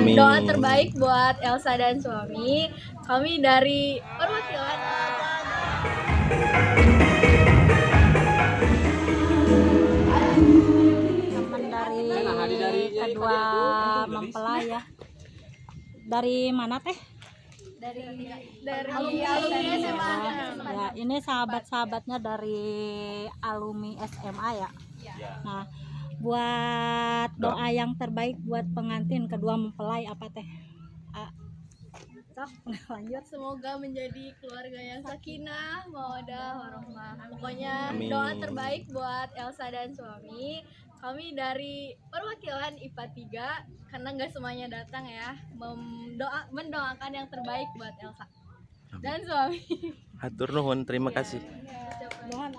Amin. Doa terbaik buat Elsa dan suami. Kami dari perwakilan teman dari kedua mempelai ya. Dari mana teh? dari alumni SMA. Ya, ini sahabat-sahabatnya dari alumni SMA ya. Nah, buat doa yang terbaik buat pengantin kedua mempelai apa teh? Lanjut. Semoga menjadi keluarga yang sakinah, mawaddah, warahmah. Pokoknya Amin. doa terbaik buat Elsa dan suami. Kami dari perwakilan IPA 3 karena nggak semuanya datang ya, mendoakan yang terbaik buat Elsa dan suami. Hatur nuhun, terima kasih. Mohon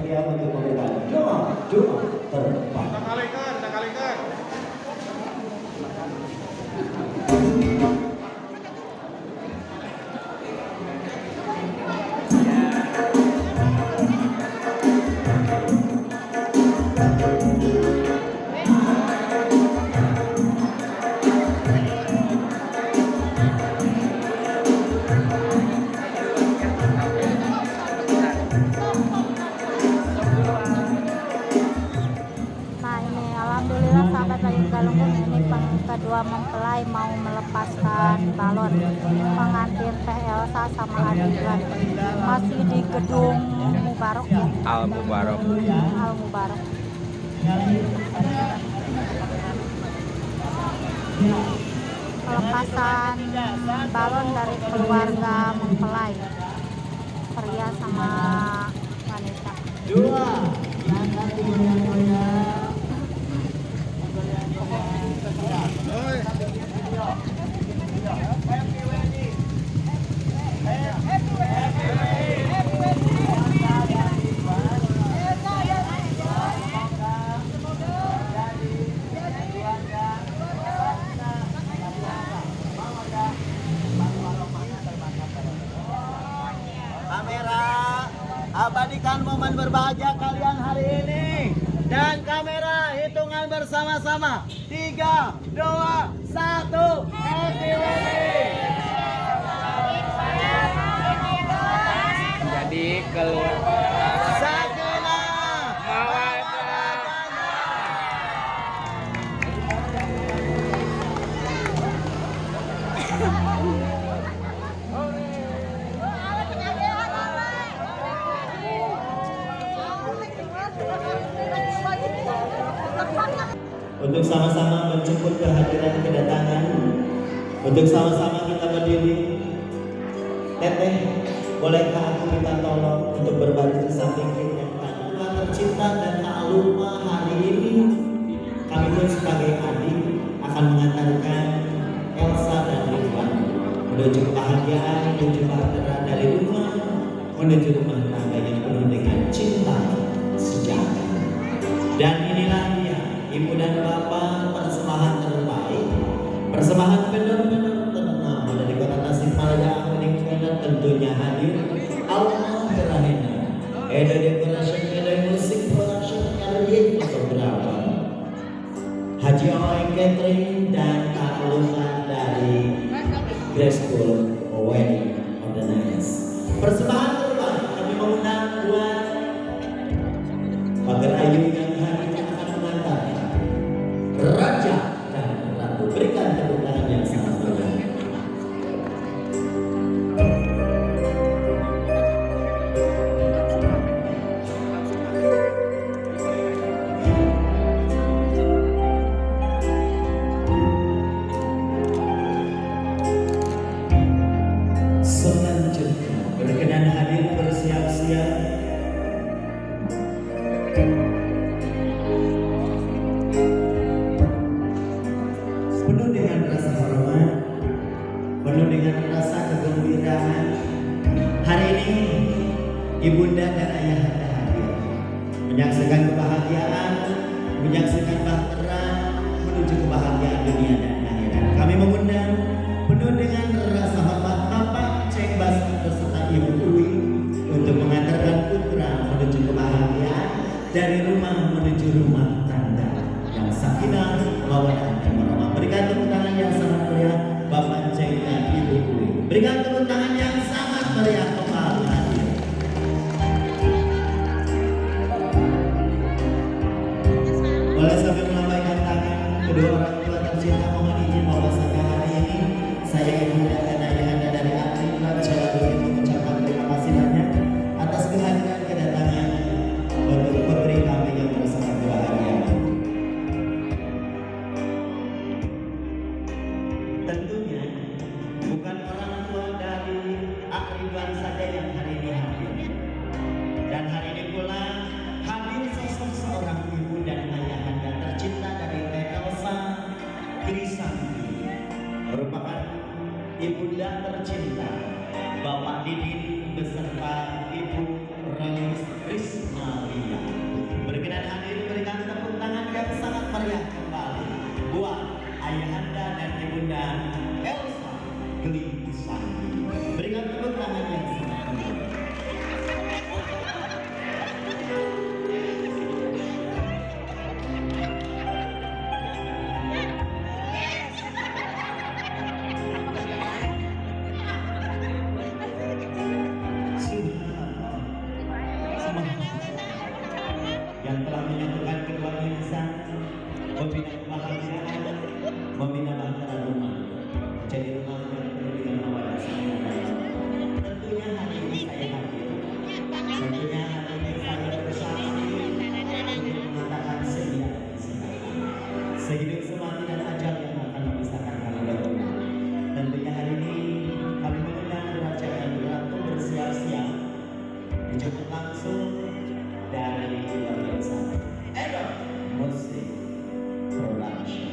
Dia untuk memberikan doa terbaik. Tak kalikan. Nah ini alhamdulillah sahabat Layung Galunggung, ini kedua mempelai mau melepaskan balon pengantin Teh Elsa sama Adilan, masih di gedung Mubarok ya. Al Mubarok. Al Mubarok. Pelepasan balon dari keluarga mempelai, pria sama wanita. Kamera, abadikan momen berbahagia kalian hari ini. Dan kamera, hitungan bersama-sama. 3, 2, 1. Happy wedding. Jadi keluar Sakinah, mawaddah. Untuk sama-sama menjemput kehadiran kedatangan, untuk sama-sama kita berdiri. Teteh, bolehkah aku minta tolong untuk berbaris di samping kita? Dua tercinta dan tak lupa hari ini kami pun sebagai adik akan mengantarkan Elsa dan Ridwan menuju kebahagiaan, menuju bahtera dari rumah, menuju rumah tangga yang penuh dengan cinta sejahtera. Dan inilah dia, ibu dan bapak, persembahan terbaik, persembahan benar-benar ternama dari kota Tasikmalaya, dan tentunya hadir Allah Rahina, Edo Decoration, Edo Musik Production, RY Fotografer, Haji Oeng Catering, dan tak lupa dari Graceful Wedding Organize. Persembahan terbaik kami mengundang buat Pagar Ayu yang hari ini akan mengantarkan Raja dan Ratu. Berikan tepuk tangan yang sangat meriah. Selanjutnya berkenan hadir bersiap-siap penuh dengan rasa hormat, penuh dengan rasa kegembiraan. Hari ini ibunda dan ayah anda hadir menyaksikan kebahagiaan, menyaksikan bahtera menuju kebahagiaan dunia dan akhirat. Kami mengundang penuh dengan rasa hormat Bapak Cek Bas beserta Ibu Uwi untuk mengantarkan putra menuju kebahagiaan dari rumah menuju rumah tangga yang sakinah mawaddah dan warahmah. Berikan tepuk tangan yang sangat meriah Bapak Ceng dan Ibu Uwi. Berikan tepuk tangan yang sangat meriah kembali hadir. Boleh sambil melambaikan tangan kedua orang tua tercinta, mohon izin bahwasanya hari ini saya ibunda dan ayahanda dari Adiklat Jawa ingin mengucapkan terima kasih banyak atas kehadiran kedatangan untuk putri kami yang sangat bahagia. Tentunya bukan orang tua dari Ak Ridwan saja yang hari ini hadir, dan hari ini pula hadir sosok seorang ibu dan ayahanda tercinta dari Teh Elsa Krisanti, merupakan ibunda tercinta Bapak Didin beserta Ibu Relis Rismalia. Berkenan hadir, berikan tepuk tangan yang sangat meriah kembali buat ayahanda dan ibunda Elsa Krisanti. Berikan tepuk tangan yang sangat meriah. Yang telah menyatukan kedua insan, membina kebahagiaan, membina bahtera rumah, jadi rumah yang penuh dengan mawaddah sakinah. Tentunya hari ini saya hadir, tentunya hari ini saya bersaksi untuk mengatakan sedia dan silakan. Sehidup semati dan ajal yang akan memisahkan kami berdua. Tentunya hari ini kami mengundang Raja dan Ratu bersiap-siap dijemput langsung dari luar biasa. Edo Musik Production.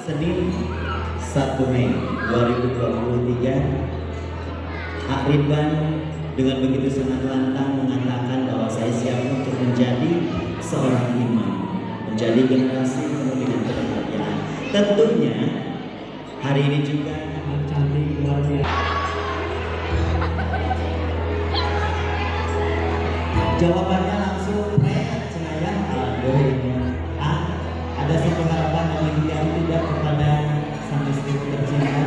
Senin 1 Mei 2023, Kak Ridwan dengan begitu sangat lantang mengatakan bahwa saya siap untuk menjadi seorang imam, menjadi generasi penuh dengan kebahagiaan. Tentunya hari ini juga cantik luar biasa. Jawabannya langsung rehat cenayang. Aduh ini. Ada satu harapan dan impian tidak kepada sang istri tercinta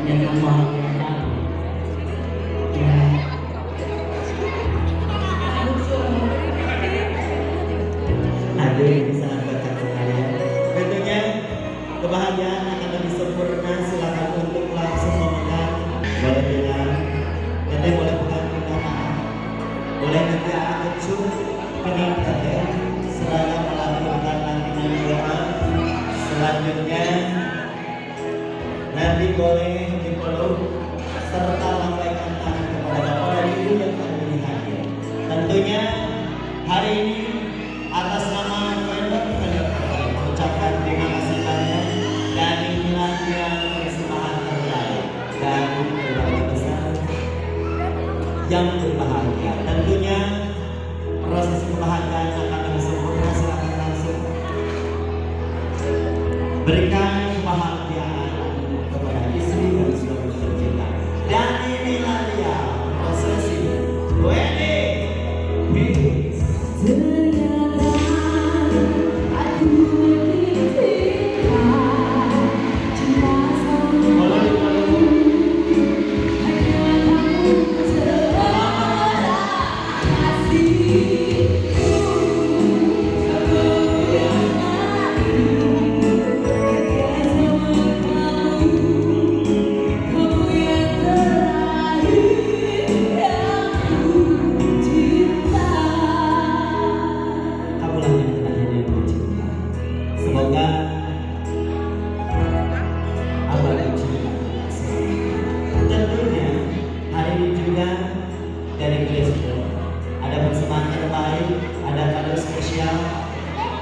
yang membahagiakan. Aduh ini sangat bakat sekalian. Tentunya kebahagiaan akan lebih sempurna. Silakan untuk langsung memegang. Boleh bilang, Teteh boleh pegang pindah, boleh nanti akan kecil kening Teteh seraya melakukan lantunan doa. Selanjutnya nanti boleh dipeluk serta lambaikan tangan kepada Bapak dan Ibu yang kami hadir. Tentunya hari ini atas nama vendor kami mengucapkan terima kasih banyak dan inilah yang persembahan terbaik dan keluarga besar yang berbahagia. Tentunya proses kebahagiaan akan lebih sempurna. Silakan langsung berikan kebahagiaan kepada istri dan suami tercinta. Dan inilah dia prosesi wedding. Ternyata aku ditinggal cuma sama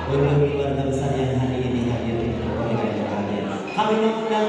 untuk keluarga besar yang hari ini hadir di pernikahan bahagia. Kami mengundang